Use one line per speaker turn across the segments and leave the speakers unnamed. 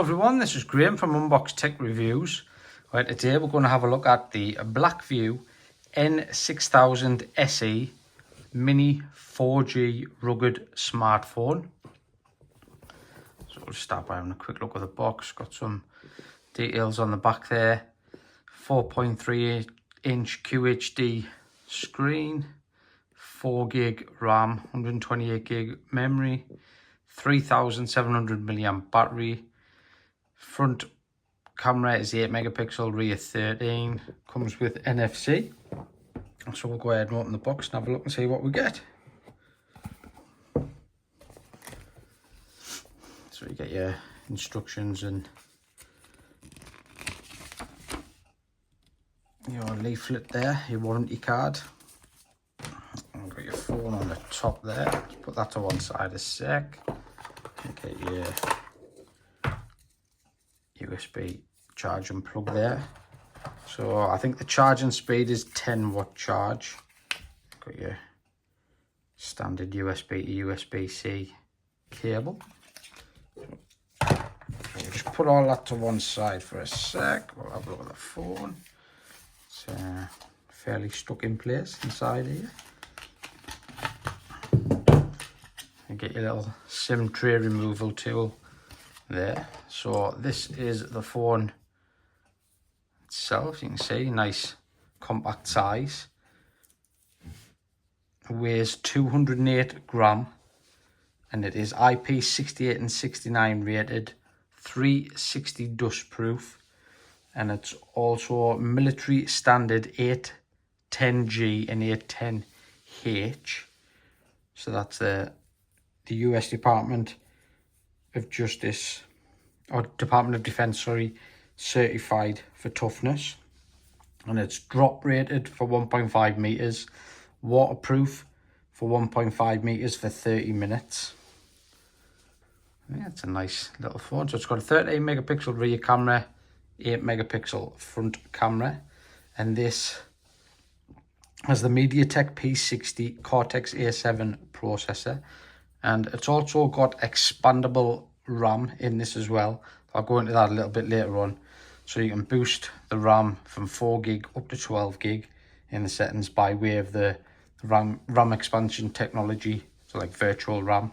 everyone, this is Graham from Unbox Tech Reviews. Right, today we're going to have a look at the Blackview N6000 SE mini 4G rugged smartphone. So we'll start by having a quick look at the box. Got some details on the back there. 4.3 inch QHD screen, 4 gig RAM, 128 gig memory, 3700 milliamp battery. Front camera is 8 megapixel, rear 13. Comes with NFC. So we'll go ahead and open the box and have a look and see what we get. So you get your instructions and your leaflet there, your warranty card. And got your phone on the top there. Let's put that to one side a sec. Get your USB charging plug there. So I think the charging speed is 10 watt charge. Got your standard USB to USB-C cable. We'll just put all that to one side for a sec. We'll have a look at the phone. It's fairly stuck in place inside here. And get your little SIM tray removal tool there. So this is the phone itself. You can see, nice compact size. It weighs 208 gram and it is IP68 and 69 rated, 360 dust proof, and it's also military standard 810G and 810H. So that's the US Department of Justice, or Department of Defense, sorry, certified for toughness. And it's drop rated for 1.5 meters, waterproof for 1.5 meters for 30 minutes. Yeah, it's a nice little phone. So it's got a 13 megapixel rear camera, 8 megapixel front camera, and this has the MediaTek P60 Cortex A7 processor. And it's also got expandable RAM in this as well. I'll go into that a little bit later on. So you can boost the RAM from 4 gig up to 12 gig in the settings by way of the RAM expansion technology, so like virtual RAM.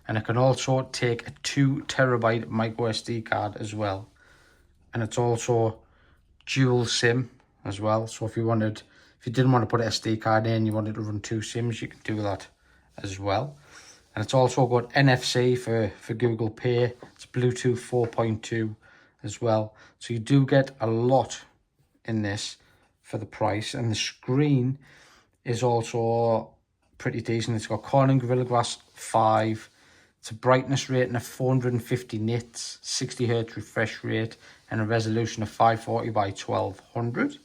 And it can also take a 2 terabyte micro SD card as well. And it's also dual SIM as well. So if you didn't want to put an SD card in, you wanted to run 2 SIMs, you can do that as well. And it's also got NFC for Google Pay. It's Bluetooth 4.2 as well. So you do get a lot in this for the price. And the screen is also pretty decent. It's got Corning Gorilla Glass 5. It's a brightness rating of 450 nits, 60 Hz refresh rate, and a resolution of 540 by 1200.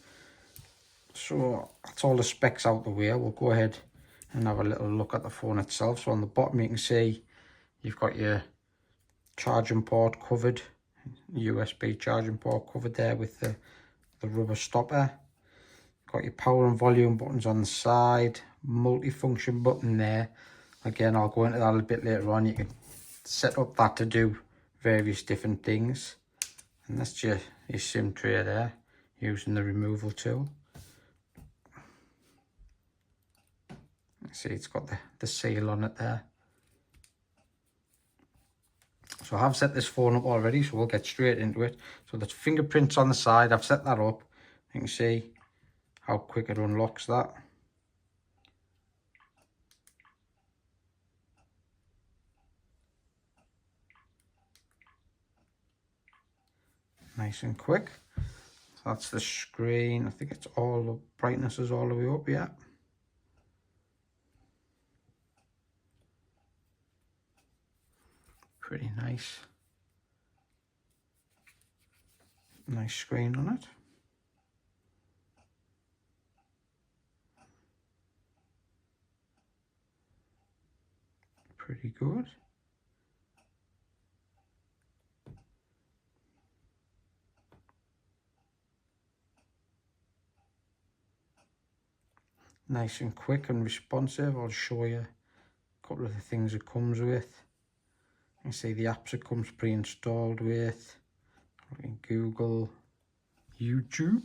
So that's all the specs out the way. We'll go ahead and have a little look at the phone itself. So on the bottom you can see you've got your charging port covered, USB charging port covered there with the rubber stopper. Got your power and volume buttons on the side, multi-function button there. Again, I'll go into that a bit later on. You can set up that to do various different things. And that's your SIM tray there, using the removal tool. See, it's got the seal on it there. So I have set this phone up already, so we'll get straight into it. So there's fingerprints on the side. I've set that up. You can see how quick it unlocks that. Nice and quick. So that's the screen. I think it's all the brightness is all the way up, yeah. Pretty nice. Nice screen on it. Pretty good. Nice and quick and responsive. I'll show you a couple of the things it comes with. You see the apps it comes pre-installed with. Google, YouTube.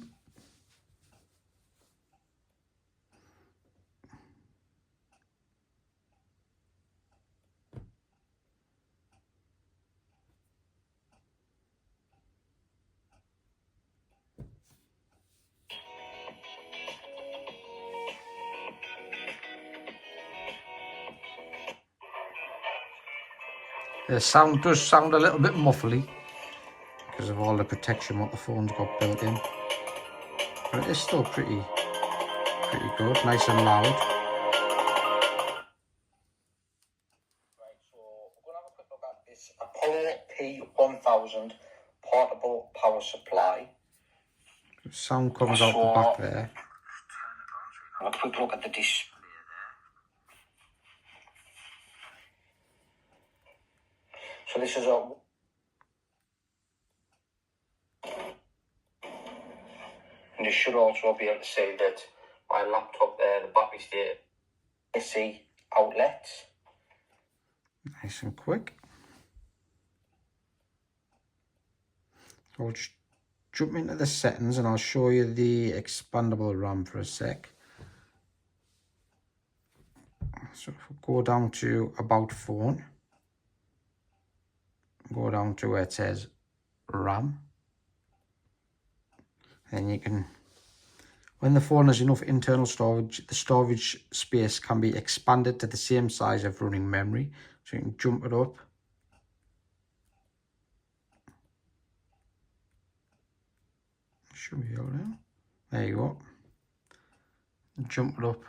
The sound does sound a little bit muffly because of all the protection what the phone's got built in, but it is still pretty good, nice and loud. Right, so we're going to have a quick look at this Apollo P1000 portable power supply. Sound comes out the back there. Have a quick look at the display there. So this is a and you should also be able to see that my laptop there, the battery state SE outlets. Nice and quick. So I'll just jump into the settings and I'll show you the expandable RAM for a sec. So if we go down to About Phone, go down to where it says RAM, then you can, when the phone has enough internal storage, the storage space can be expanded to the same size of running memory. So you can jump it up. Should be able to. There you go. Jump it up.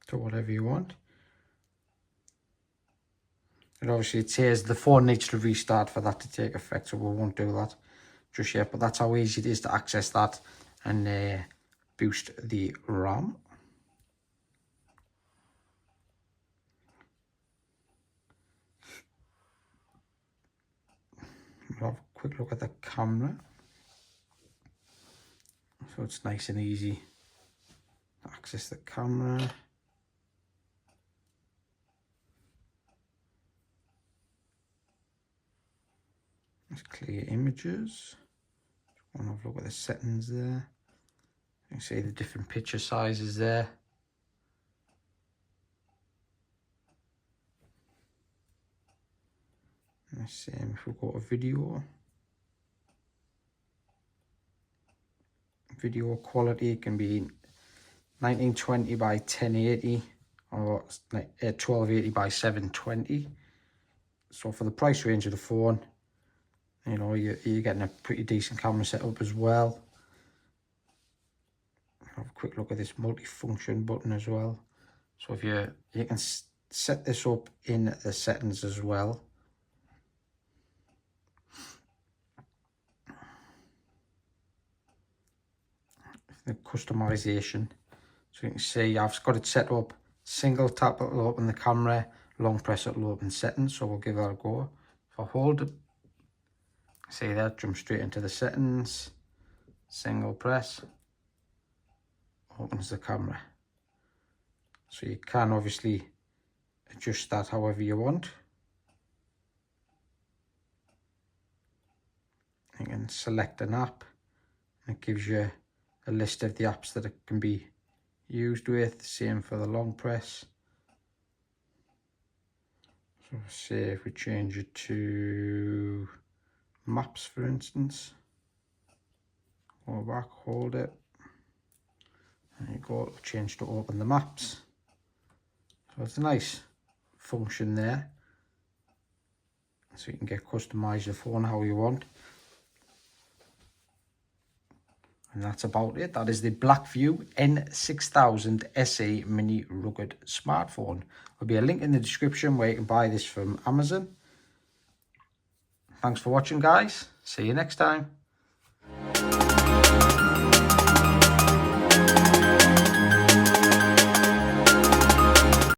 To whatever you want. And obviously it says the phone needs to restart for that to take effect, so we won't do that just yet, but that's how easy it is to access that and boost the RAM. We'll have a quick look at the camera. So it's nice and easy to access the camera. Let's clear images. Want to have a look at the settings there. You can see the different picture sizes there. And the same if we go to video. Video quality can be 1920 by 1080 or 1280 by 720. So for the price range of the phone, you know, you're getting a pretty decent camera setup as well. Have a quick look at this multi-function button as well. So if you can set this up in the settings as well. The customization. So you can see I've got it set up. Single tap it will open the camera. Long press it will open settings. So we'll give that a go. If I hold it, see that, jump straight into the settings. Single press. Opens the camera. So you can obviously adjust that however you want. You can select an app and it gives you a list of the apps that it can be used with. Same for the long press. So say if we change it to maps for instance, go back, hold it, and you go change to open the maps. So it's a nice function there, so you can get customize your phone how you want. And that's about it. That is the Blackview N6000 SE mini rugged smartphone. There'll be a link in the description where you can buy this from Amazon. Thanks for watching, guys. See you next time.